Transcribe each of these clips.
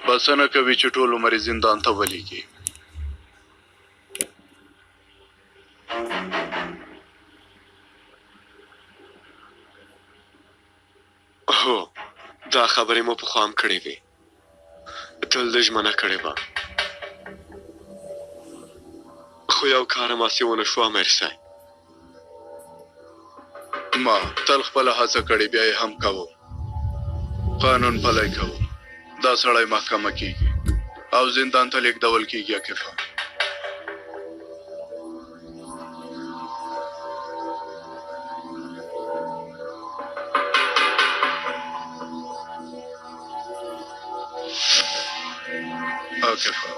بسنه کوي چې ټول عمر زندان ته ولېږي. هو دا خبرې مو پخوا هم کړې وې، تل د ژمنه کړې وه، خو یو کار هماسې ونه شو امیر صاحب. ما تل خپله هڅه کړې، بیا یې هم کوم. قانون پلی کوم. دا سړی محکمه کیږي او زندان ته لیږدول کیږي. عاقفه عاقفه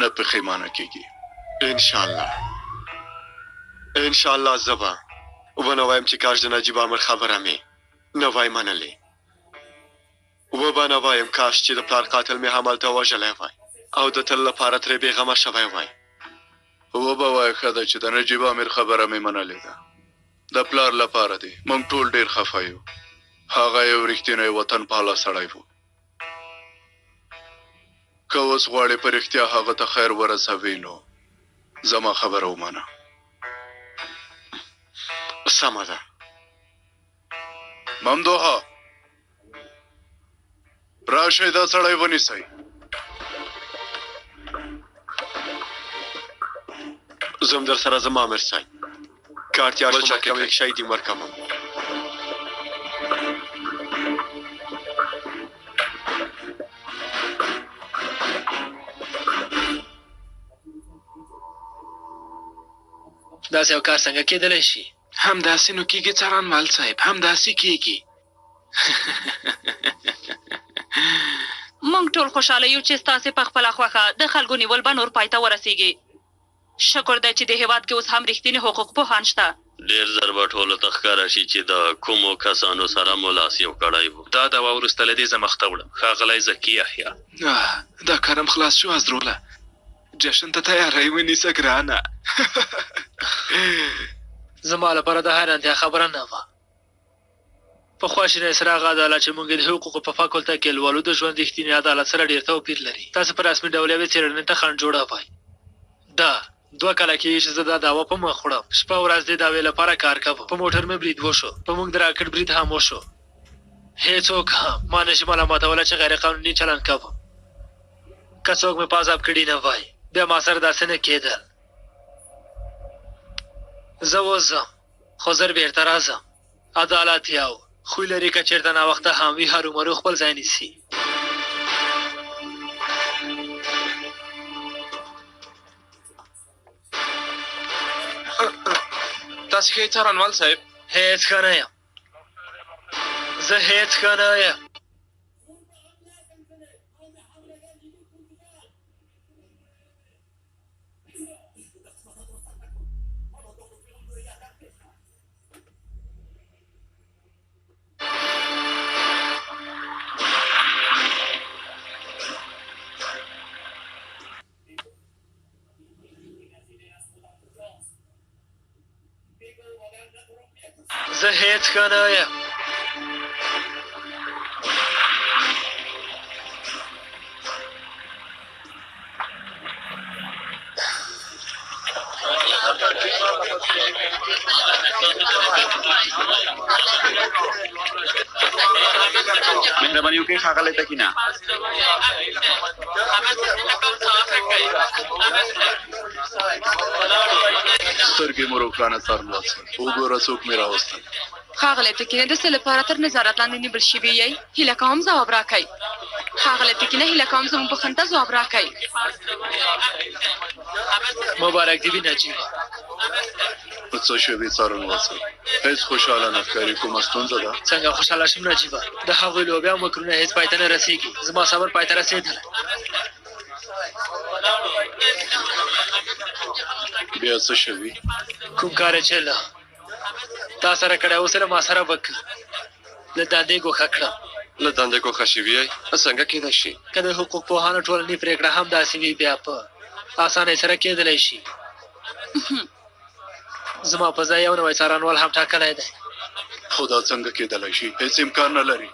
نه پښیمانه کیږي. انشاءالله انشاءالله زه به ونه وایم چې کاش د نجیب امر خبره مې نه وای منلې، وبه نه وایم کاش چې د پلار قاتل مې همالته وژلی وای او د تل لپاره ترې بېغمه شوی وای. وبه وایه ښه ده چې د نجیب امیر خبره مې منلې ده. د پلار لپاره دی موږ ټول ډېر خفه یو. هغه یو رښتینی وطن پاله سړی و. که اوس غواړې په رښتیا هغه ته خیر ورسوي نو زما خبره ومنه. سمه ده. ممدوحه راشئ دا سړی ونیسئ. زم در سره ځم امیر صاحب، که اړتیا شوه محکمې کې شهید ورکوم. داسې یو کار څنګه کېدلی شي؟ همداسې نو کېږي څارنوال صاحب، همداسې کېږي. موږ ټول خوشحاله یو چې ستاسې په خپله خوښه د خلکو نیول به نور پای ته ورسیږي. شکر دی چې د هېواد کې اوس هم رښتینې حقوق پوهان شته. ډېر ژر به ټولو ته ښکاره شي چې د کومو کسانو سره مو لاس یو کړی و. دا دوا وروسته له دې زه مخته وړم. ښاغلی ذکي یحیی، دا کارم خلاص شو ازدروله. جشن ته تیاری ونیسه ګرانه. زما لپاره د حیرانتیا خبره نه وه. پخوا شین اسراغ عدالت چې موږ د حقوقو په فاکولته کې لولو د ژوند رښتینې عدالت سره ډېر توپیر لري. تاسو په رسمي ډول یوې څېړنې ته خنډ جوړوئ. دا 2 کاله کېږي چې زه دا دعوه په مخ وړم. شپه ورځ دې دعوې لپاره کار کوم. په موټر مې برید وشو، په موږ د راکټ برید هم وشو. هېڅوک هم ما نشي معلوماتولی چې غیر قانوني چلند کوم. که څوک مې په عذاب کړي نه وای بیا ما سره داسې نه کېدل. زه اوس ځم خو زر بېرته راځم. عدالت یو خوی لري که چېرته ناوخته هم وي هرومرو خپل ځای نیسي. تاسې ښه یې څارنوال صاحب؟ هېڅ ښه نه یم، زه هېڅ ښه نه یم. زه هېڅ ښه نه یم. مهرباني وکړئ ښاغلی ته کښېنه. سترګې مو روښانه څارنوال صاحب، وګوره څوک مې راوستل. ښاغلی تکینه د څه لپاره تر نظارت لاندې نیول شوي یئ؟ هیله کوم ځواب راکئ. ښاغلی تکینه هیله کوم زموږ پوښتنې ته ځواب راکئ. مبارک دې وي نجیبه. څه شوي څارنوال صاحب؟ هېڅ خوشحاله نه ښکاري. کومه ستونزه ده؟ څنګه خوشحاله شم نجیبه؟ د هغوی لوبیا او مکرونه هېڅ پای ته نه رسېږي. زما صبر پای ته رسېدلی. بیا څه شوي؟ کوم کار چې له تا سره کړی اوس له ما سره وکړه. له دندې ګوښه کړم. له دندې ګوښه شوي یئ؟ څنګه کېدای شي؟ که د حقوق پوهانو ټولنې پرېکړه هم داسې وي بیا په اسانۍ سره کېدلی شي. زما په ځای یو نوی څارنوال هم ټاکلی دی. خو دا څنګه کېدلی شي؟ هېڅ امکان نه لري.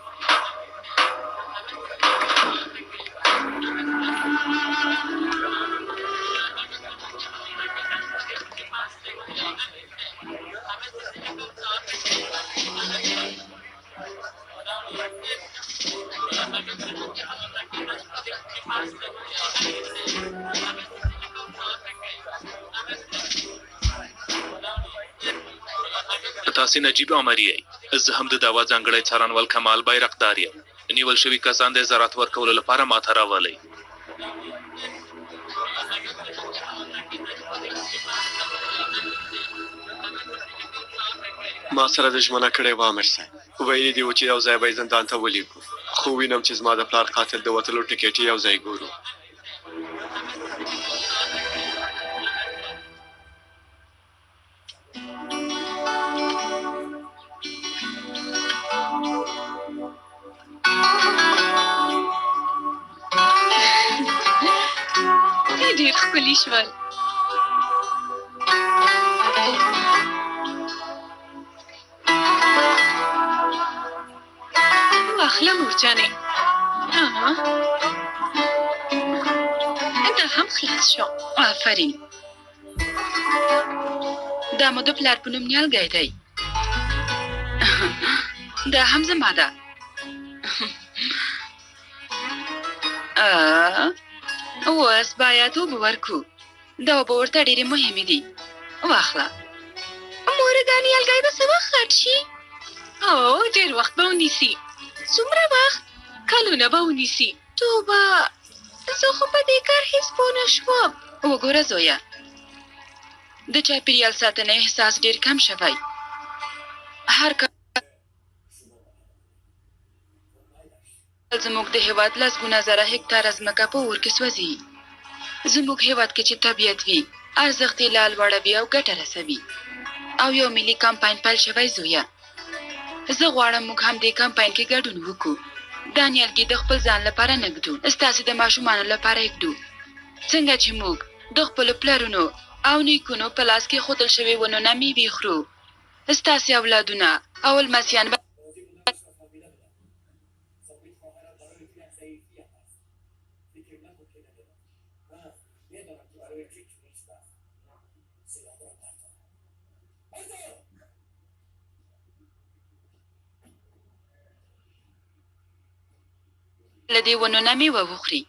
تاسې نجیب عمر یئ. زه هم د دعوا ځانګړی څارنوال کمال بیرقدار یم. نیول شوي کسان د زراعت ورکولو لپاره ماته راولئ. ما سره د ژمنه کړې وه امیر صاحب. ویلي دي و چې یو ځای به یې زندان ته ولیږو، خو وینم چې زما د پلار قاتل د وتلو ټکټ یې یو ځای ګورو. ډېر ښکلي شول. واخله مورجانې. دا هم خلاص شو. آفرین. دا مو د پلار په نوم نیالګی دی. دا هم زما ده. اوس باید اوبه ورکو. دا اوبه ورته ډېرې مهمې دي. واخله. مورې دا نیالګی به څه وخت غټ شي؟ او ډېر وخت به ونیسي. څومره وخت؟ کلونه به ونیسي. توبه، زه خو په دې کار هېڅ پوه نه شوم. وګوره زویه، د چاپېریال ساتنې احساس ډېر کم شوی. هر کال زموږ د هېواد لسګونه زره هکتاره ځمکه په اور کې سوځي. زموږ هېواد کې چې طبیعت وي، ارزښت یې لا لوړه وي او ګټه رسوي. او یو ملي کمپاین پیل شوی زویه. زه غواړم موږ هم دې کمپاین کې ګډون وکړو. دا نیالګي د خپل ځان لپاره نه ږدو، ستاسې د ماشومانو لپاره یې ږدو. څنګه چې موږ د خپلو پلرونو او نیکونو په لاس کې ښودل شوي ونو نه مېوې خورو، ستاسې اولادونه او لمسیان به له دې ونو نه مېوه وخوري.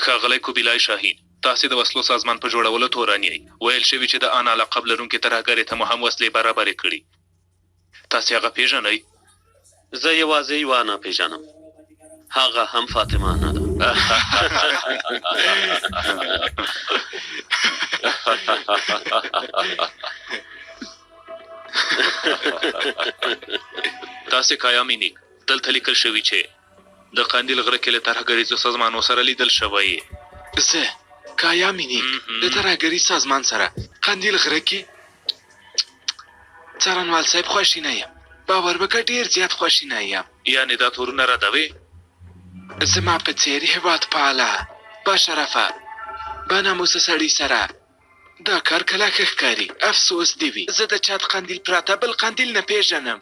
ښاغلی کوبیلای شاهین، تاسې د وسلو سازمان په جوړولو تورن یئ. ویل شوي چې د ان لقب لرونکي ترهګرې ته مو هم وسلې برابرې کړي. تاسې هغه پیژنئ؟ زه یوازې یوه نه پیژنم، هغه هم فاطمه نه ده. تاسې کایا مینیک، دلته لیکل شوي چې د قندیل غره کې له ترهګریزو سازمانو سره لیدل شوی. زه کایا مینیک د ترهګري سازمان سره قندیل غره کې څارنوال صاحب خواشي نه یم. باور وکړه ډېر زیات خواشي نه یم. یعنې دا تورونه ردوې؟ زما په څېر هېواد پاله، باشرفه، باناموسه سړي سره دا کار کله ښه ښکاري. افسوس دې وي زه د چات قندیل پرته بل قندیل نه پېژنم.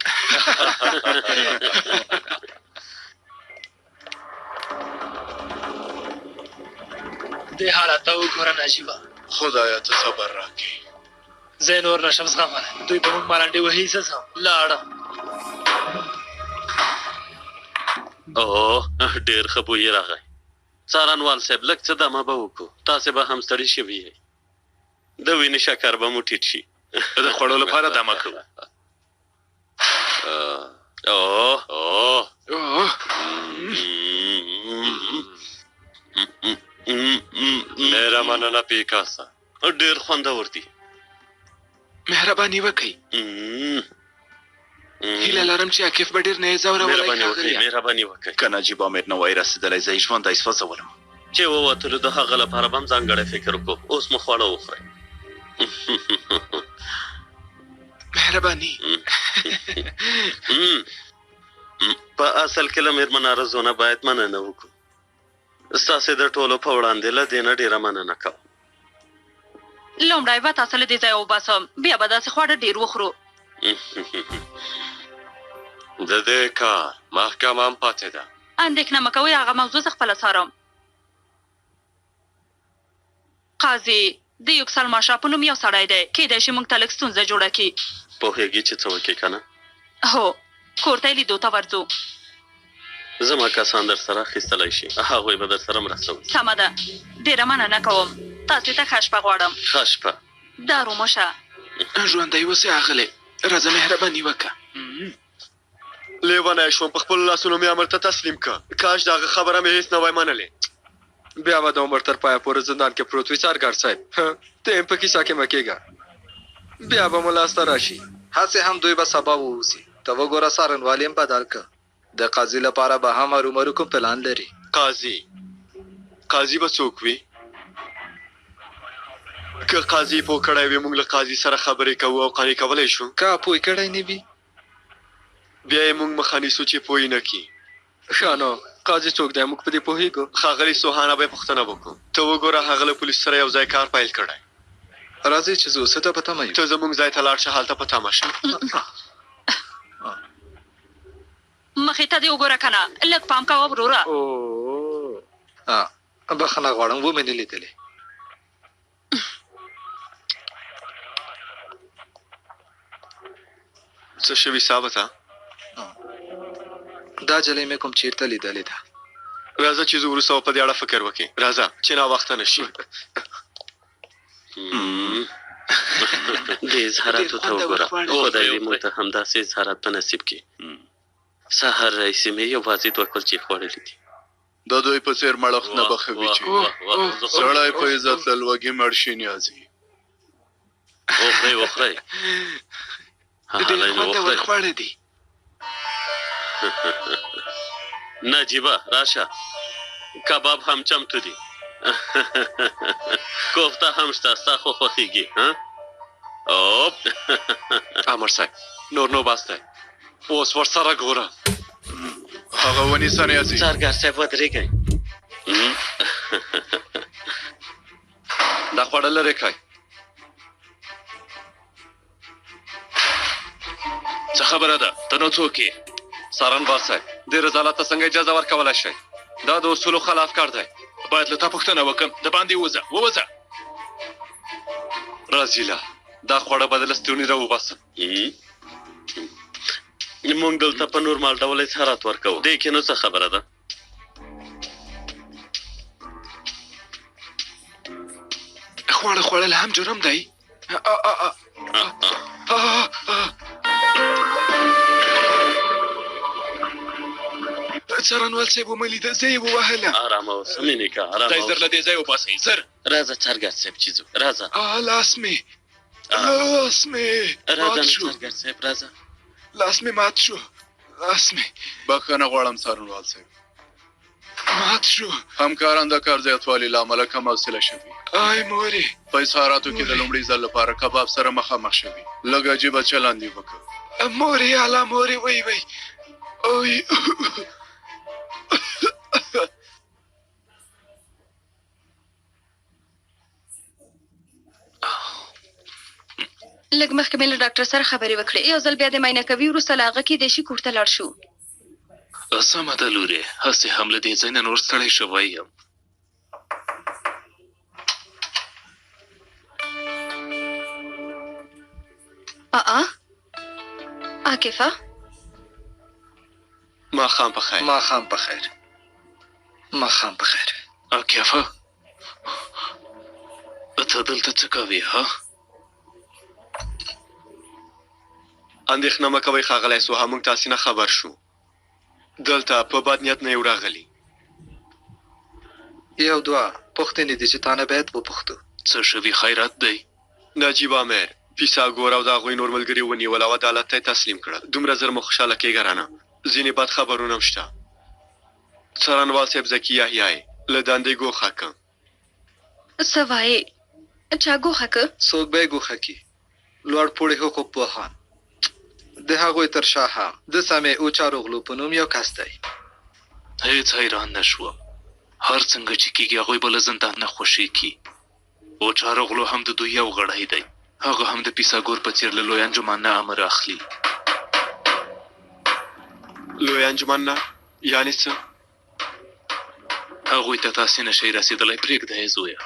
دې حالت ته وګوره نجیبه. خدایا ته صبر راکړي. زه نور نشم زغملی. دوی به موږ مالنډې وهي، زه ځم. لاړم. اوه ډېر ښه بوی راغی. څارنوال صاحب لږ څه دمه به وکړو. تاسې به هم ستړي شوي یئ. د وینې شکر به مو ټیټ شي. د خوړو لپاره دمه کوو. ډېره مننه پیکاسا. ډېر خوندور دي. مهرباني وکئ. هیله لرم چې عاکف به ډېر نه یې ځورولی ښاغلیه. مهرباني وکئ. که نجیب امیر نه وای رسېدلی زه یې ژوندی سوځولم. چې ووتلو د هغه لپاره به هم ځانګړی فکر وکړو. اوس مو خواړه وخورئ. مهرباني. په اصل کې له مېرمن ارزونه باید مننه وکړو. ستاسې د ټولو په وړاندې له دې نه ډېره مننه کوم. لومړی به تاسو له دې ځایه وباسم، بیا به داسې خواړه ډېر وخورو. د دې کار محکمه هم پاتې ده. اندېښنه مه کوئ، هغه موضوع زه خپله څارم. قاضي د یوکسل ماشا په نوم یو سړی دی، کیدای شي موږ ته لږ ستونزه جوړه کړي. پوهېږي چې څه وکړي که نه؟ هو، کور ته یې لیدو ته ورځو. زما کسان در سره اخیستلی شي، هغوی به در سره مرسته وکړي. سمه ده، ډېره مننه کوم. تاسې ته ښه شپه غواړم. ښه شپه. دارو مه شه. ژوندی اوسې اغلې. راځه مهرباني وکړه. لیونی شوم، په خپلو لاسونو مې امر ته تسلیم که. کاش د هغه خبره مې هېڅ نه وای منلې. بیا به د عمر تر پایه پورې زندان کې پروت وي څارګر صاحب. ته هم په کیسه کې مه کېږه، بیا به مو لاسته راشي. هسې هم دوی به سبا ووځي. ته وګوره څارنوال یې هم بدل که. د قاضي لپاره به هم هرومرو کوم پلان لري. قاضي به څوک وي؟ که قاضي پوه کړی وي موږ له قاضي سره خبرې کوو او قانع کولی شو. که پوه کړی نه وي بیا یې موږ مخه نیسو چې پوه نه کړي. ښه نو قاضي څوک دی؟ موږ په دې پوهېږو. ښاغلي سوهانه به یې پوښتنه وکړو. ته وګوره هغه له پولیس سره یو ځای کار پیل کړی. راځئ چې زه اوسه ته په تمه یم. ته زموږ ځای ته لاړ شه، هلته په تمه شه. مخې ته دې وګوره که نه، لږ پام کوه وروره. بخښنه غواړم، ومې نه لیدلې. څه شوي ثابته؟ دا جلۍ مې کوم چېرته لیدلې ده. راځه چې زه وروسته په دې اړه فکر وکړې. راځه چې ناوخته نه شي. د اظهاراتو ته وګوره، خدای دې موږ ته همداسې اظهارات په نصیب کړي. سهار راهیسې مې یوازې 2 کلچې خوړلې دي. د دوی په څېر مړښت نه بخوي چې سړی په عزت له لوږې مړ شي نیازي. وخورئ ډېر خوندور خواړه دي. نجیبه راشه، کباب هم چمتو دي. کوفته هم شته، ستا خو خوښېږي؟ امر صاحب نور نو بس دی، اوس ورسره ګوره. هغه ونیسه نیازي. څارګر صاحب ودرېږئ. دا خواړه لرې کړئ. څه خبره ده؟ ته نو څوک یې؟ څارنوال صاحب دې رضالت ته څنګه اجازه ورکولی شئ؟ دا د اصولو خلاف کار دی. باید له تا پوښتنه وکړم. د باندې ووځه. رازیله دا خواړه به د لستوڼي راوباسم. موږ دلته په نورمال ډول اظهارات ورکوو. دې کې نو څه خبره ده؟ خواړه خوړل هم جرم دی. څارنوال صاحب ومې لیده، زه یې ووهله. ارامه اوسه مینې که، ارامه دی زر له دې ځای وباسئ، زر. راځه څارګر صاحب چې ځو. راځه لاس مې راځه مات شو. څارګر صاحب راځه. لاس مې مات شو. بخښنه غواړم څارنوال صاحب، مات شو. همکاران د کار زیاتوالي له امله کم حوصله شوي. آی مورې، په اظهاراتو کې د لومړي ځل لپاره کباب سره مخامخ شوي. لږ عجیبه چلند یې وکړ. مورې الا مورې وی اوی. لږ مخکې مې له ډاکټر سره خبرې وکړې، یو ځل بیا د معاینه کوي وروسته له هغه کیدای شي کور ته لاړ شو. سمه ده لورې، هسې هم له دې ځای نه نور ستړی شوی یم. عاکفه ماښام په خیر. ماښام په خیر. ماښام په خیر. عاکفه ته دلته څه کوې ها؟ اندېښنه مه کوئ ښاغلی سوها، موږ تاسې نه خبر شو. دلته په بد نیت نه یو راغلي. یو دوه پوښتنې دي چې تا نه باید وپوښتو. څه شوي خیرات دی؟ نجیب امیر پیساګور او د هغوی نور ملګري ونیول او عدالت ته یې تسلیم کړل. دومره زر مو خوشحاله کېږه رانه. ځینې بد خبرونه هم شته. څارنوال صاحب ذکي یحیی له دندې ګوښه که. څه وایې؟ چا ګوښه که؟ څوک به یې ګوښه کي؟ لوړ پوړي حقوق پوهان د هغوی تر شا هم د سمې او چاروغلو په نوم یو کس دی. هیڅ حیران نه شوم. هر څنګه چې کېږي هغوی به له زندان نه خوشي کي. او چاروغلو هم د دوی یو غړی دی. هغه هم د پیساګور په څېر له لوی انجمن نه امر اخلي. لوی انجمن نه؟ یعنې څه؟ هغوی ته تاسې نشئ رسېدلی، پرېږده زویه.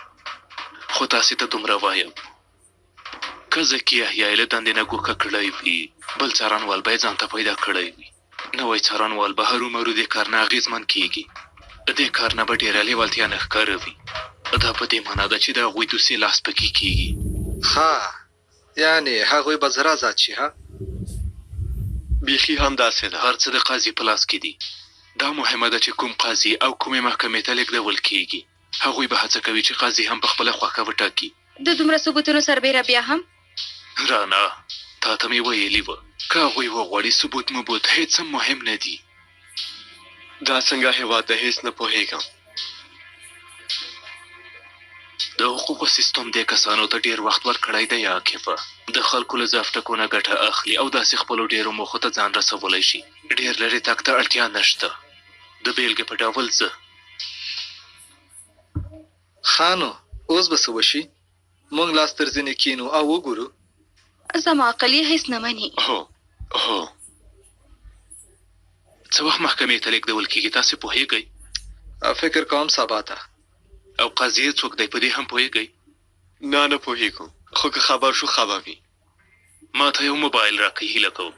خو تاسې ته دومره وایم، که ذکي یحیی له دندې نه ګوښه کړی وي، بل څارنوال به یې ځان ته پیدا کړی وي. نوی څارنوال به هرومرو دې کار نه اغېزمن کېږي. دې کار نه به ډېره لیوالتیا نه ښکاره وي. دا په دې معنا ده چې د هغوی دوسي لاس پکې کېږي. ها یعنې هغوی به زر آزاد شي ها؟ بیخي هم داسې ده. هر څه د قاضي په لاس کې دي. دا مهمه ده چې کوم قاضي او کومې محکمې ته لیږدول کېږي. هغوی به هڅه کوي چې قاضي هم په خپله خوښه وټاکي. د دومره ثبوتونو سربیره بیا هم رانه تا ته مې ویلي وه، که هغوی وغواړي ثبوت مبوت هېڅ هم مهم نه دي. دا څنګه هېواد ده هېڅ نه پوهېږم. د حقوقو سیستم دې کسانو ته ډېر وخت ورکړی دی عاکفه. د خلکو له ضعف ټکونه ګټه اخلي او داسې خپلو ډېرو موخو ته ځان رسولی شي. ډېر لرې تګ ته اړتیا نشته. د بیلګې په ډول زه. خانو اوس به څه وشي؟ موږ لاس تر زنې کینو او وګورو. زما عقل یې هېڅ نه مني. هو څه وخت محکمې ته لیږدول کېږي تاسې پوهېږئ؟ فکر کوم سبا ته. او قاضي څوک دی په دې هم پوهېږئ؟ نه پوهېږم، خو که خبر شو ښه به وي. ما ته یو موبایل راکړئ هیله کوم.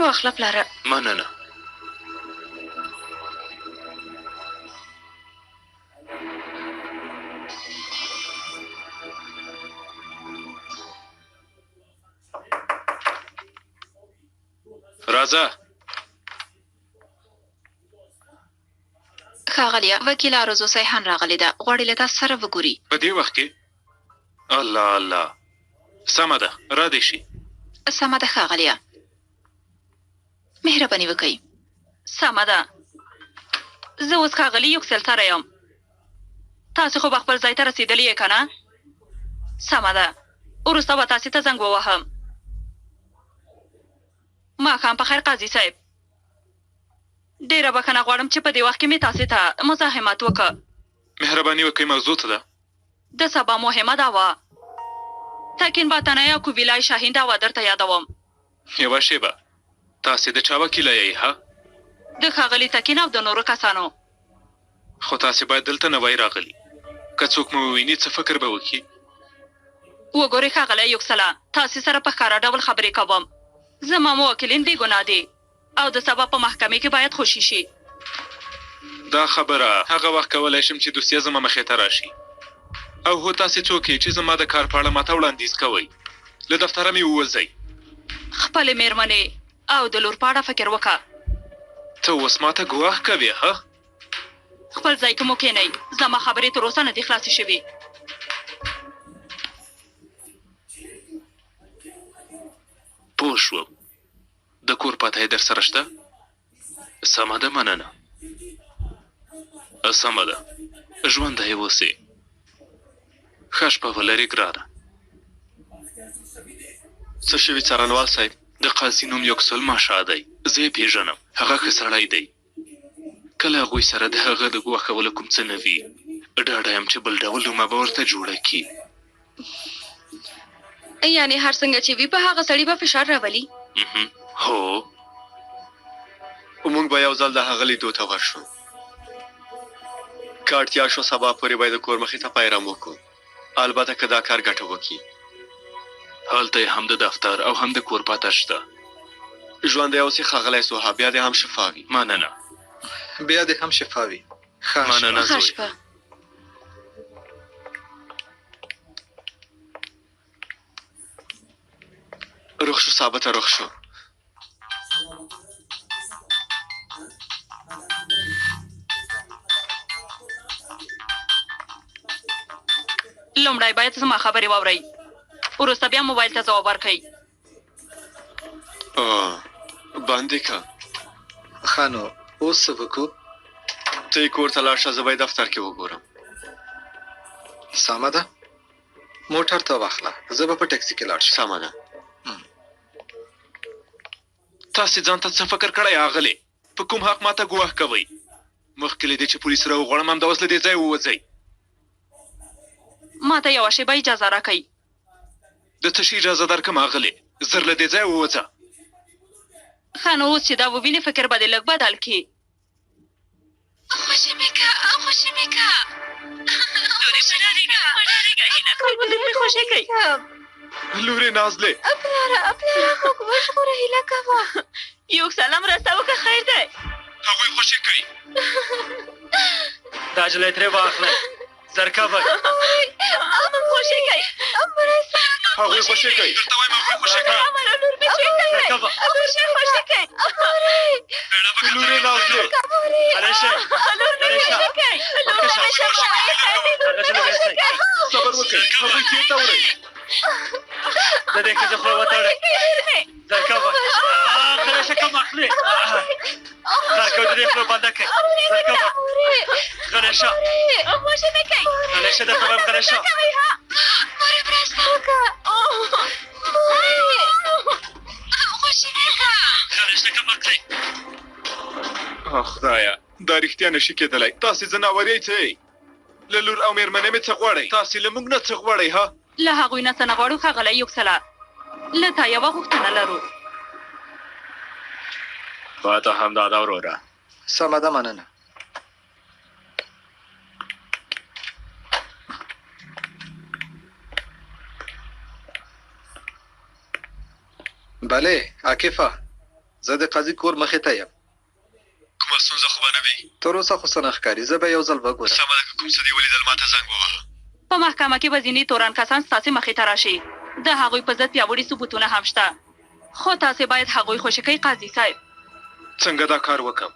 واخله پلاره. مننه. راځه. ښاغلیه وکیل آرزو سیحان راغلې ده، غواړي له تاسو سره وګوري. په دې وخت کې؟ الله الله، سمه ده را دې شي. سمه ده ښاغلیه، مهرباني وکئ. سمه ده. زه اوس ښاغلي یوکسل سره یم. تاسې خو به خپل ځای ته رسېدلي یې که نه؟ سمه ده، وروسته به تاسې ته زنګ ووهم. ماښام په خیر قاضي صاحب. ډېره بښنه غواړم چې په دې وخت کې مې تاسې ته مزاحمت وکړ. مهرباني وکئ، موضوع څه ده؟ د سبا مهمه دا وه. تکین باتنه یا کوبیلای شاهین دا وه درته یادوم. یوه شیبه، تاسې د چا وکیله یئ ها؟ د ښاغلي تکین او د نورو کسانو. خو تاسې باید دلته نه وای راغلي. که څوک مو وویني څه فکر به وکړي؟ وګورئ ښاغلی یوکسله، تاسې سره په ښکاره ډول خبرې کوم. زما موکلین بې ګناه دي او د سبا په محکمې کې باید خوشي شي. دا خبره هغه وخت کولی شم چې دوسیه زما مخې ته راشي. او هو تاسې څوک یې چې زما د کار په اړه ماته وړاندیز کوئ؟ له دفتره مې ووځئ. خپلې مېرمنې او د لور په اړه فکر وکړه. ته اوس ماته ګواښ کوې ها؟ خپل ځای کې مو کښېنئ. زما خبرې تر اوسه نه دي خلاصې شوې. پوه شوم. د کور پته یې در سره شته؟ سمه ده، مننه. سمه ده، ژوندی اوسې. ښه شپه ولرې ګرانه. څه شوي څارنوال صاحب؟ د قاضي نوم یوکسل ماشا دی. زه یې پېژنم. هغه ښه سړی دی. کله هغوی سره د هغه د ګواښولو کوم څه نه وي، ډاډه یم چې بل ډول لومه به ورته جوړه کي. یعنې هر څنګه چې وي په هغه سړي به فشار راولي. هو، موږ به یو ځل د هغه لیدو ته ورشو. که اړتیا شو سبا پورې به یې د کور مخې ته پیرم وکړو. البته که دا کار ګټه وکړي. هلته یې هم د دفتر او هم د کور پته شته. ژوندی اوسې ښاغلی سوها، بیا دې هم شفا وي. مننه. بیا دې هم شفا وي. مننه ښه زوی. شپه. روغ شو ثابته، روغ شو. لومړی باید زما خبرې واورئ، وروسته بیا موبایل ته ځواب ورکئ. باندې که ښه نو اوس څه وکړو؟ ته یې کور ته لاړ شه، زه به یې دفتر کې وګورم. سمه ده، موټر ته واخله، زه به په ټکسي کې لاړ شم. سمه ده. تاسې ځان ته څه فکر کړی اغلې؟ په کوم حق ماته ګواښ کوئ؟ مخکې له دې چې پولیس راوغواړم همداوس له دې ځایه ووځئ. ما ته یوه شیبه اجازه راکئ. د څه شي اجازه درکړم اغلې؟ زر له دې ځایه ووځه. ښه نو اوس چې دا ووینې فکر به دې لږ بدل کړي. خوشې مې که، خوشې مې که. لورې مه ډارېږه، مه ډارېږه، هیله کوم لږ مې خوشې کوي. لورې نازلې، پلاره موږ وژغوره، هیله کوه. یو سلام راسته وکړه، خیر دی. هغوی خوشې کوي. دا جلۍ ترې واخله، زرکه وای. خوشې کوي. هغوی خوشې کوي. درته وایم هغوی خوشې کوي. لور مې خوشې کوي. زرکه وای. خوشې کوي. لورې نازلې، هلشه. لور مې خوشې کوي. لور مې خوشې کوي. هغه جلۍ ویسئ. صبر وکړئ، هغوی چېرته وړئ؟ د دې ښځې خوله وتړئ. زرکه وای. هلشه کم اخلي. زرکه د دې خوله بنده کړئ. زرکه وای. غنیشه. خوشې مې کوي. غنیشه درته وایم غنیشه. مورې مرسته وکړه. خوشې مې که. غنیشه کم اخلي. خدایه، دا رښتیا نشي کېدلی. تاسې ځناورۍ څه یې؟ له لور او مېرمنې مې څه غواړئ؟ تاسې له موږ نه څه غواړئ ها؟ له هغوی نه څه نه غواړو ښاغلی یوکسله، له تا یوه غوښتنه لرو. پته همدا ده وروره. سمه ده، مننه. بله عاکفه، زه د قاضي کور مخې ته یم. کومه ستونزه خو به نه وي؟ تر اوسه خو څه نه ښکاري، زه به یو ځل وګورم. سمه ده، که کوم څه دې ولیدل ما ته زنګ ووهه. په محکمه کې به ځینې تورن کسان ستاسې مخې ته راشي. د هغوی په ضد پیاوړي ثبوتونه هم شته، خو تاسې باید هغوی خوشې کوئ قاضي صاحب. څنګه دا کار وکم؟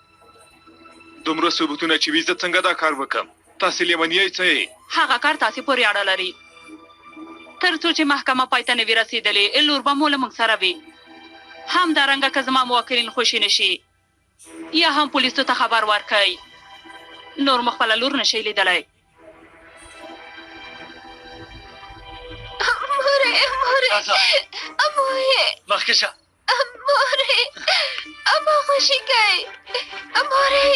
دومره ثبوتونه چې وي، زه څنګه دا کار وکم؟ تاسې لیونیۍ څه یې؟ هغه کار تاسې پورې اړه لري. تر څو چې محکمه پای ته نه وي رسېدلې، لور به مو له موږ سره وي. همدارنګه که زما موکلین خوشي نه شي یا هم پولیسو ته خبر ورکئ، نور مو خپله لور نشئ لیدلی. مخکې شه. اما خوشې کوي. مورې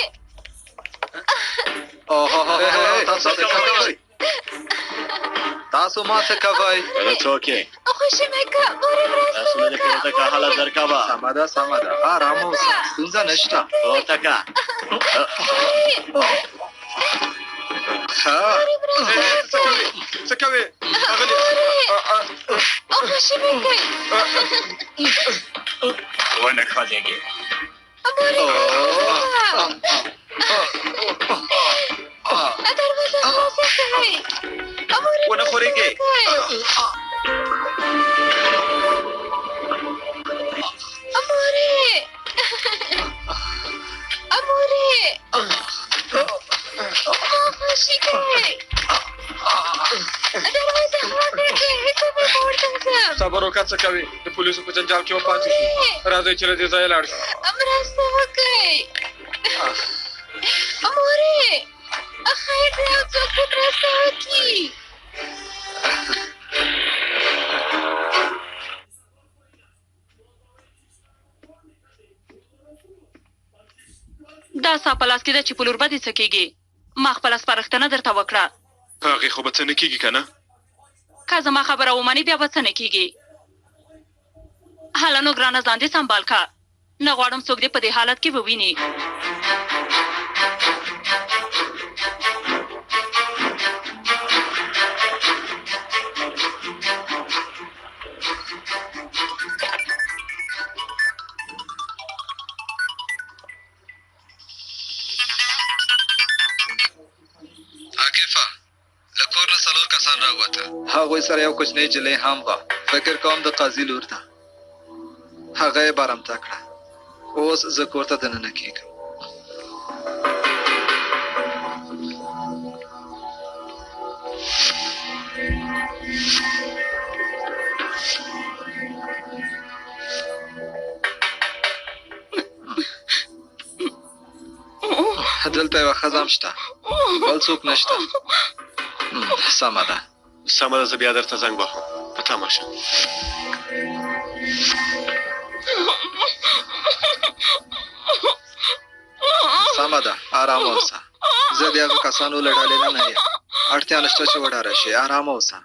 تاسو ما څه کوئ؟ ته څوک یې؟ خوشې مې که. مورې مرسته تاسو نه دې پورته که هله زرکه وه. سمه ده، سمه ده، ارامه اوسه، ستونزه نشته. پورته که. څه کوې؟ خوشې مې کوي. ونه خوځېږي. دروازه خلاصه کوي. ونه خورېږې. خوشې کوي. دروازه خلاصه کوي. صبر وکړه، څه کوې؟ د پولیسو په جنجال کې وپاتې شو. راځئ چې له دې ځایه لاړ شو. مرسته وکړئ. مورې خیر دی، او څوک دې مرسته وکړي. دا ستا په لاس کې ده چې په لور به دې څه کېږي. ما خپله سپارښتنه درته وکړه. هغې خو به څه نه کېږي که نه؟ که زما خبره ومنې بیا به څه نه کېږي. هله نو ګرانه ځان دې سنبال که، نه غواړم څوک دې په دې حالت کې وویني. هغوی سره یو کوچنۍ جلۍ هم وه فکر کوم د قاضي لور ده هغه یې بارمته کړه اوس زه کور ته دننه کېږم دلته یوه ښځه هم شته بل څوک نشته سمه ده سمه ده زه بیا درته زنګ وهم په تمه شه سمه ده ارامه اوسه زه د هغه کسانو له ډلې نه یم اړتیا نشته چې وډاره شي ارامه اوسه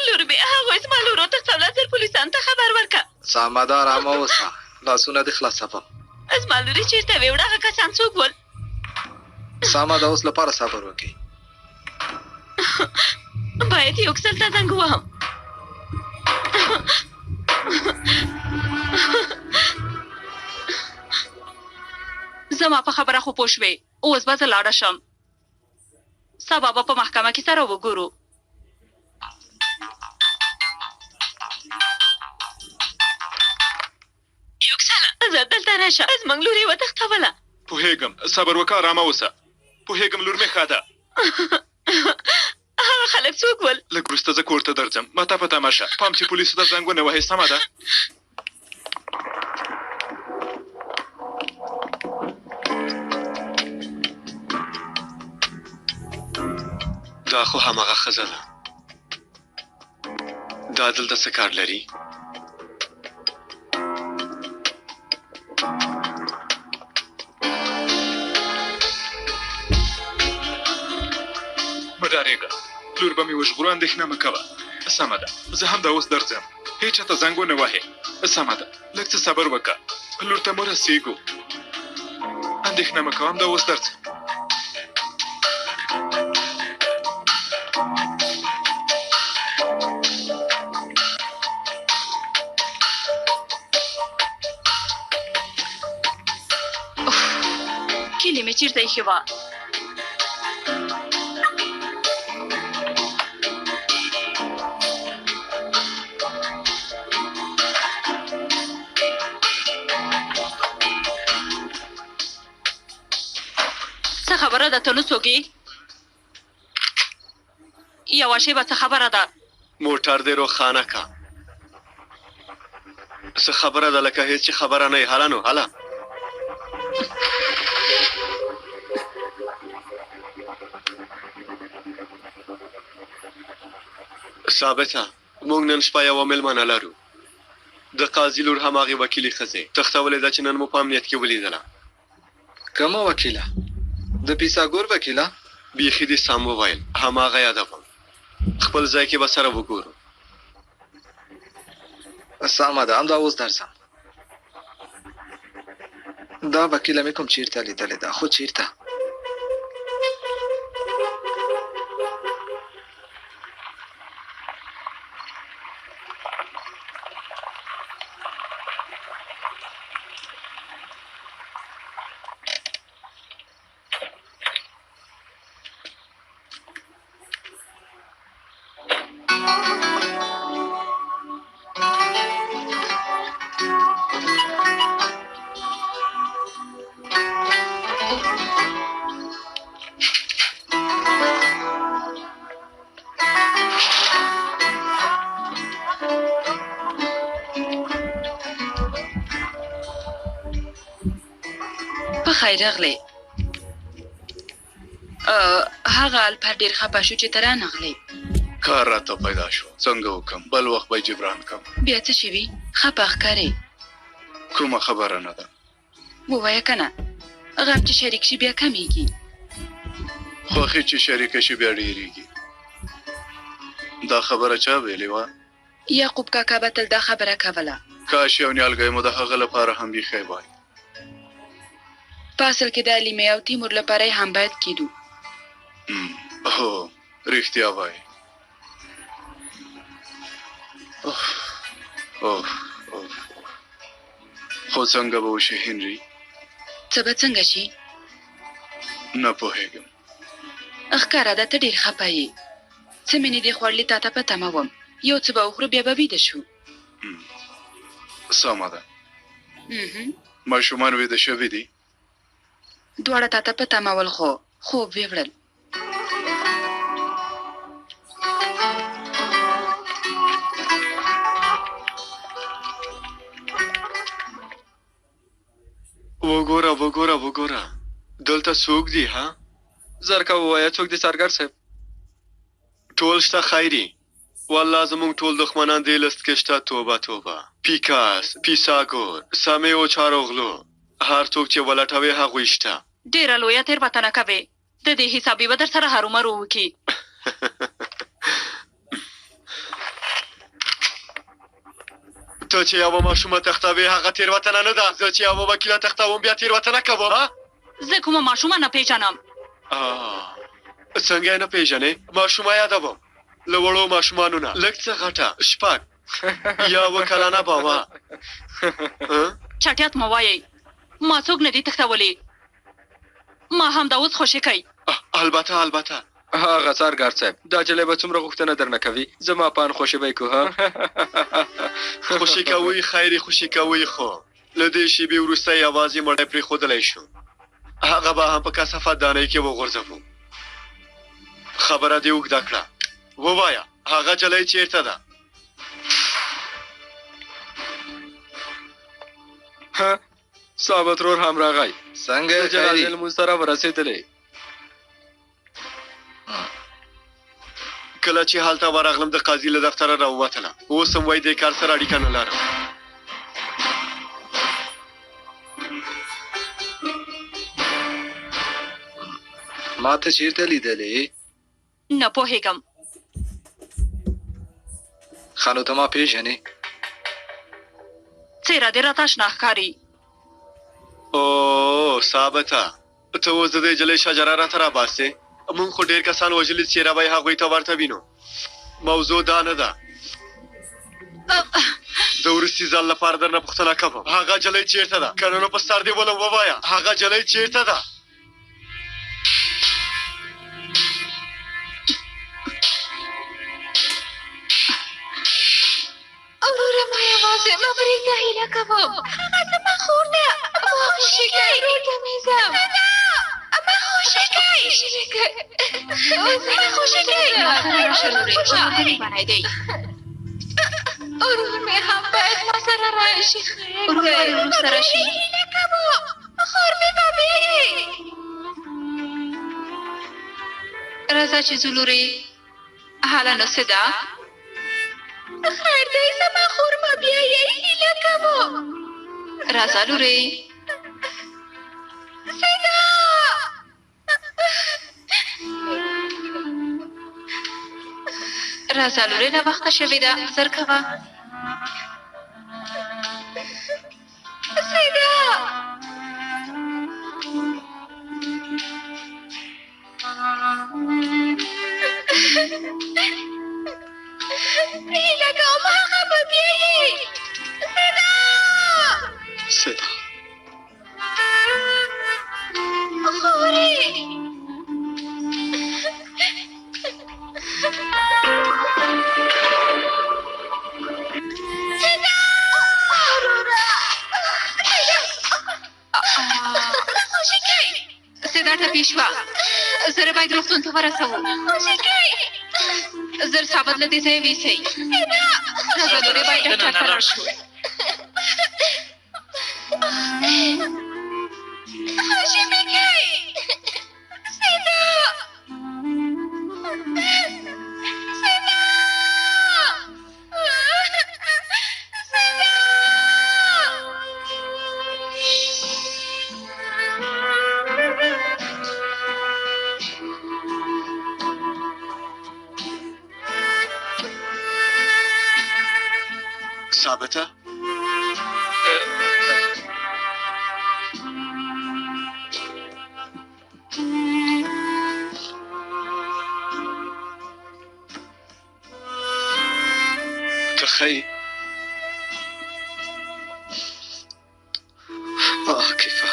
لور مې هغوی زما لور وتښتوله زر پولیسانو ته خبر ورکړه سمه ده ارامه اوسه لاسونه دې خلاصوم زما لورې چېرته وې وړه هغه کسان څوک ول سمه ده اوس لپاره صبر وکړئ باید یو کسل ته زنګ ووهم زما په خبره خو پوه شوې اوس به زه لاړه شم سبا به په محکمه کې سره وګورو یو کسله زه دلته راشه زموږ لور یې وتښتوله پوهېږم صبر وکړه ارامه اوسه پوهېږم لور مې ښه ده هغه خلک څوک ول لږ وروسته زه کور ته درځم ما ته په تمه شه پام چې پولیسو ته زنګ ونه وهې سمه ده دا خو هماغه ښځه ده دا دلته څه کار لري مه ډارېږه لور به مې وژغورو اندېښنه مه کوه سمه ده زه هم دا اوس درځم هېچا ته زنګ ونه وهې سمه ده لږ څه صبر وکړه لور ته مو رسېږو اندېښنه مه کوه هم دا اوس درځم کیلې مې چېرته ایښې وه څه خبره ده ته نه څوک یې یوه شېبه څه خبره ده موټر دې روښانه که څه خبره ده لکه هېڅ چې خبره نه یې هله نو هله ثابته موږ نن شپه یوه مېلمنه لرو د قاضي لور هماغې وکیلې ښځې تښتولې ده چې نن مو په امنیت کې ولیدله کومه وکیله د پیساګور وکیله بیخي دې سم وویل هماغه یادوم خپل ځای کې به سره وګورو سمه ده همدا اوس درځم دا وکیله مې کوم چیرته لیدلې ده خو چیرته خیر راغلی هغه الفر ډېر خفه شو چې ته رانغلی کار راته پیدا شو څنګه وکم بل وخت به جبران کم بیا څه شوي خفه ښکارې کومه خبره نه ده ووایه که نه غم چې شریک شي بیا کمیږي خوښي چې شریکه شي بیا ډېرېږي دا خبره چا ویلې وه یعقوب کاکا به تل دا خبره کوله کاش یو نیالګی مو د هغه لپاره هم بیخی وای په اصل کې د علیمې او تیمور لپاره یې هم باید کیدو هو رښتیا وایي خو څنګه به وشي هنري څه به څنګه شي نه پوهېږم ښکاره ده ته ډېر خفه یې. څه مې نه دي خوړلي تا ته په تمه وم. یو څه به وخورو بیا به ویده شو. سمه ده. ماشومان ویده شوي دي؟ دواړه تا ته په تمه ول خو خوب ویې وړل. وګوره دلته څوک دي ها؟ زرکه ووایه څوک دي سارګر صاحب؟ ټول شته خیري. والله زمونږ ټول دښمنان دې لست کې شته. توبه پیکاس، پیساګور، سامې او چاروغلو، هر څوک چې ولټوي هغوی شته. ډېره لویه تېروتنه کوې. د دې حسابې به در سره هرومرو وکړي. ته چې یوه ماشومه تښتوې هغه تېروتنه نه ده. زه چې یوه وکیله تښتوم بیا تېروتنه کوم. زه کومه ماشومه نه پیژنم. څنګه یې نه پیژنې؟ ماشومه یادوم. له وړو ماشومانو نه لږ څه غټه 6 یا 7 کلنه بابا. چټیات مه وایئ. ما څوک نه دي تښتولي. ما همدا اوس خوشي کوي. البته هغه سارګر صاحب دا جلۍ به څومره غوښتنه درنه کوي. زما پان خوشي به یې کو. خوشي کوئ خیري، خوشي کوئ. خو له دې شېبې وروسته یوازې مړی پرېښودلی شو. هغه به هم په کثافت دانۍ کې وغورځوو. خبره دې اوږده کړه. ووایه هغه جلۍ چیرته ده؟ ثابت رور هم راغی. څنګه د جنازې لمونځ ته راورسېدلی. کله چې هلته ورغلم د قاضي له دفتره راووتله. اوس هم وایي دې کار سره اړیکه نه لرم. ما ته چیرته لیدلې؟ نه پوهېږم. ښه نو ته ما پېژنې؟ څېره دې راته اشنا ښکاري. او ثابته ته اوس د دې جلۍ شجره راته راباسې. موږ خو ډېر کسان وژلي څېره به یې هغوی ته ورته وینو. موضوع دا نه ده. د وروستي ځل لپاره درنه پوښتنه کوم هغه جلۍ چیرته ده؟ که نه نو په سر دې ولم ووایه هغه جلۍ چیرته ده؟ وروره ما یوازې مه پرېږده هیله کوم. هغه زما خور ده. ما خوشي کوي. ورور ته مې ځم. ما خوشي کوي. ما خوشي کوي. ورور مې هم باید ما سره راشي. ورور سره شي. هیله کوم. خور مې به بیایي. راځه چې ځو لورې. حاله نو څه ده؟ خیر دی زما خور مه بیایئ هیله کوم. راځه لورې. سیدا راځه لورې ناوخته شوې ده. زر کوه. سیدا هیله کوم هغه به بیایي. سیدا خورې سیدا وروره خوشي کوي. سیدا ټپي شوه. زر باید روغتون ته ورسوو. خوشي کوي. زر ثابت له دې ځایه ویسئ. راځه لورې باید ډاکټر ته لاړ شو. خوشي مې کوي. سیدا سیدا ثابته که ښه کیفه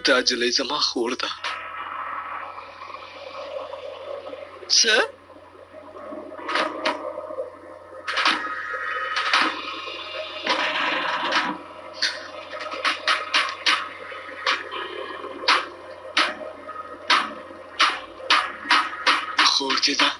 دا جلۍ زما خور ده. څه؟ خور دې ده.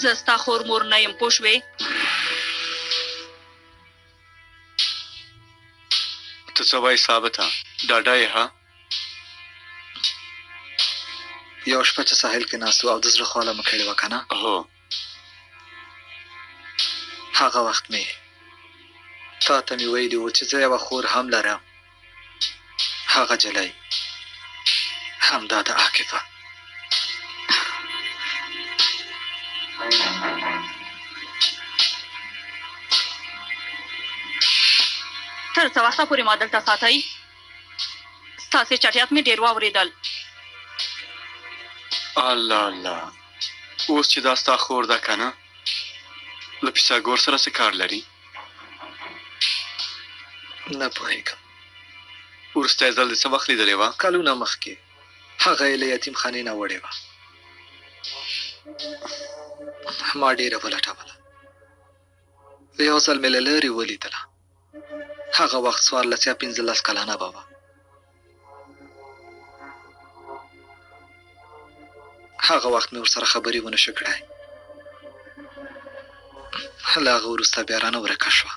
زه ستا خور مور نه یم پوه شوې. ته څه وایې ثابته؟ ډاډه یې ها؟ یو شپه چې ساحل کې ناست و او د زړه خواله مې کړې وه که نه، هو. هغه وخت مې تا ته مې ویلي و چې زه یوه خور هم لرم. هغه جلۍ همدا د عاکفه. تر څه وخته پورې ما دلته ساتئ؟ ستاسې چټیات مې ډېر واورېدل. الله الله، اوس چې دا ستا خور ده که نه، له پیساګور سره څه کار لري؟ نه پوهېږم. وروستی ځل دې څه وخت لیدلې وه؟ کلونه مخکې هغه یې له یتیم خانې نه وړې وه. ما ډېره ولټوله، یو ځل مې له لرې ولیدله. هغه وخت 14 یا 15 کلنه به وه. هغه وخت مې ورسره خبرې ونه شو کړی. له هغه وروسته بیا رانه ورکه شوه.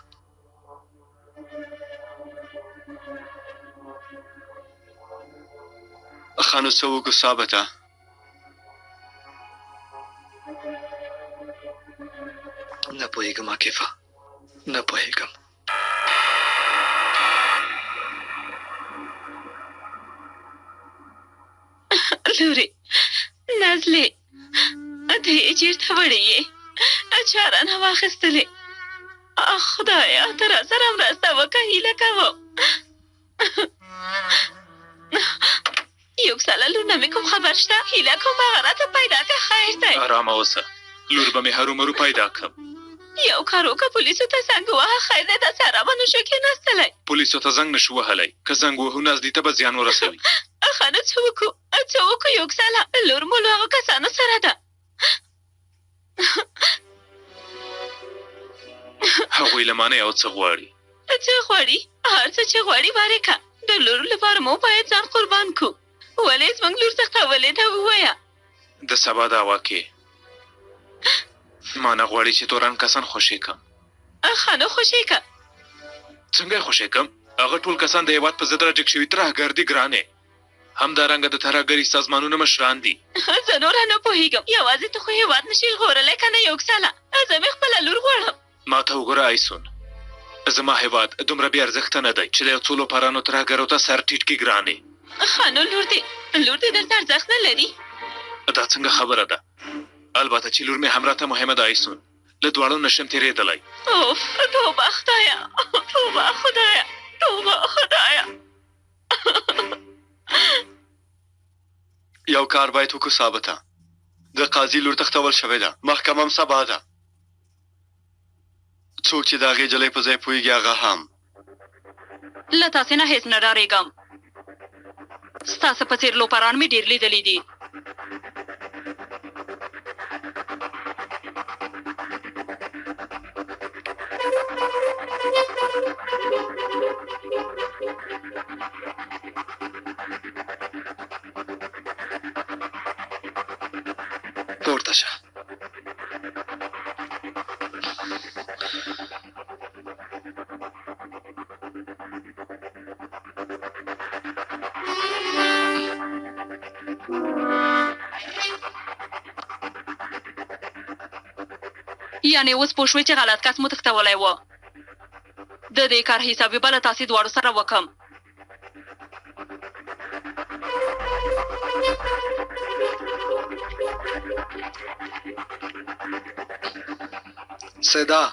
ښه نو څه وکړو ثابته؟ نه پوهېږم عاکفه، نه پوهېږم. لورې نازلې ته یې چېرته وړې یې؟ چا رانه واخیستلې؟ خدایه ته راسره مرسته وکړه، هیله کوم. یو ساله لور نه مې کوم خبر شته؟ هیله کوم هغه راته پیدا کړه، خیر دی. ارامه اوسه، لور به مې هرومرو پیدا کړم. یو کار وکړه، پولیسو ته زنګ ووهه، خیر دی داسې ارامه نه شو کېناستلی. پولیسو ته زنګ نشو وهلی، که زنګ وهو نزدې ته به زیان ورسوي. ښه نو څه وکړو؟ څه وکړو؟ یو ساله لور مو له هغو کسانو سره ده. هغوی له ما نه یو څه غواړي. څه غواړي؟ هر څه چې غواړي وارې که. د لور لپاره مو باید ځان قربان کړو. ولې زموږ لور څخه ولیده ووایه. د سبا دعوا کې ما نه غواړي چې تورن کسان خوشې کړم. ښه نو خوشې که. څنګه یې خوشې کړم؟ هغه ټول کسان د هېواد په ضد راجګ شوي ترهګر دي ګرانې. همدارنګه د ترهګري سازمانونه مشران دي. زه نوره نه پوهېږم، یوازې ته خو هېواد نشي ژغورلی که نه یوکساله. زه مې خپله لور غواړم. ما ته وګوره ایسون، زما هېواد دومره بې ارزښته نه دی چې د یو څو لوپرانو ترهګرو ته سر ټیټ کړي ګرانې. ښه نو لور دې درته ارزښت نه لري؟ دا څنګه خبره ده؟ البته چې لور مې هم راته مهمه ده ایسون، له دواړو نشم تېرېدلی. اوف، توبه خدایه، توبه خدایه، توبه خدایه. یو کار باید وکړو ثابته. د قاضي لور تختول شوې ده، محکمه هم سبا ده. څوک چې د هغې جلۍ په ځای پوهېږي هغه هم. له تاسې نه هېڅ نه ډارېږم. ستاسو په څېر لوپران مې ډېر لیدلي دي. پورته شه. یعنې اوس پوه شوې چې غلط کس مو تښتولی و. د دې کار حساب یې به له تاسې دواړو سره وکم. صدا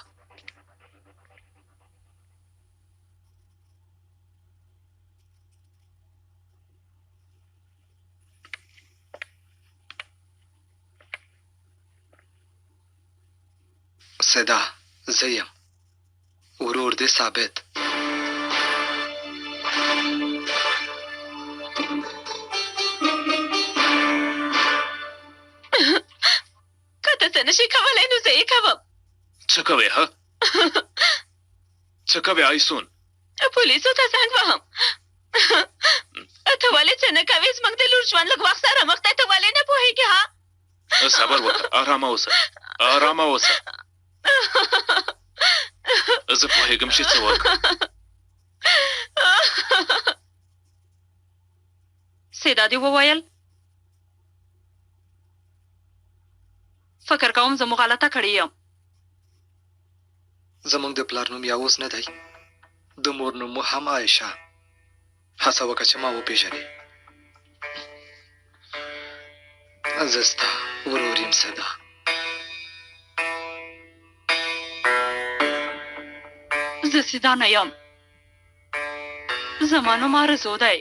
صدا زه یم ورور دې ثابت. که ته څه نشي کولی نو زه یې کوم. څه کوې ها؟ څه کوې آیسون؟ پولیسو ته زنګ وهم. ته ولې څه نه کوې؟ زموږ د لور ژوند لږ وخت سره مخ دی. ته ولې نه پوهېږې ها؟ صبر وکړه، ارامه اوسه، ارامه اوسه. زه پوهېږم چې څه وکړم. سیدا دې وویل. فکر کوم زه مو غلطه کړې یم. زمونږ د پلار نوم یاوز نه دی، د مور نوم مو هم عایشه. هڅه وکړه چې ما وپېژنې. زه ستا ورور یم صدا. زه سیدا نه یم. زما نوم آرزو دی.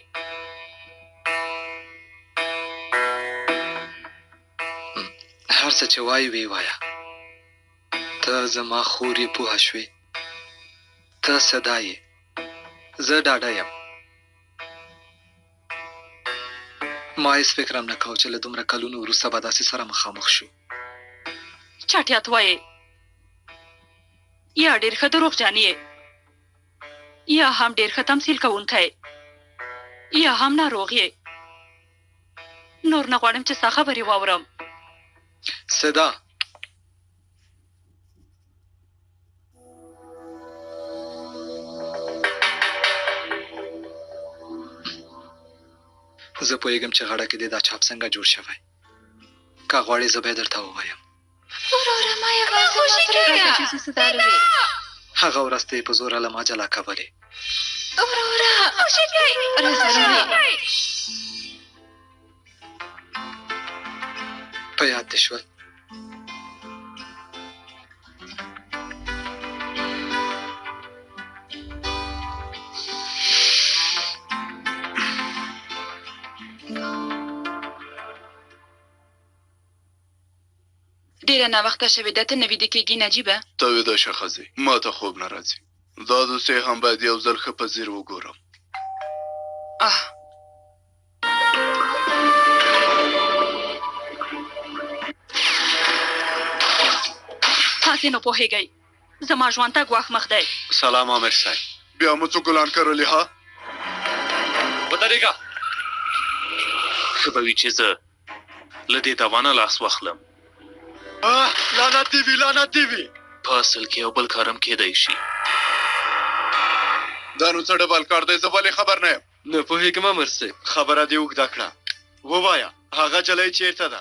هر څه چې وایي وی وایه. ته زما خور یې، پوه شوې؟ ته صدا یې، زه ډاډه یم. ما هېڅ فکر هم نه کوه چې له دومره کلونو وروسته به داسې سره مخامخ شو. چټیات وایې، یا ډېر ښه دروغجن یې، یا هم ډېر ښه تمثیل کوونکی، یا هم ناروغ یې. نور نه غواړم چې ستا خبرې واورم. صدا زه پوهېږم چې غاړه کې دې دا چاپ څنګه جوړ شوی. که غواړې زه به یې درته ووایم. وروره ما یوازې مه پرېږده چې زه صدا لرې. هغه ورځ ته یې په زوره له ما جلا کولې. وروره راځه راځه. په یاد دې شول؟ ډېره ناوخته شوې ده، ته نه ویده کېږي نجیبه؟ ته ویده شه ښځې، ما ته خوب نه راځي. دا دوسیې هم باید یو ځل ښه په ځیر وګورم. تاسې نه پوهېږئ، زما ژوند ته ګواښ مخ دی. سلام عامر صاحب. بیا مو څه ګلان کرلي ها؟ ودرېږه. ښه به وي چې زه له دې تاوانه لاس واخلم. لعنت دې وي، لعنت دې وي. په اصل کې یو بل کارم کېدی شي. دا نو څه ډول کار دی؟ زه ولې خبر نه یم؟ نه پوهېږم عامر صاحب. خبره دې اوږده کړه. ووایه هغه جلۍ چېرته ده؟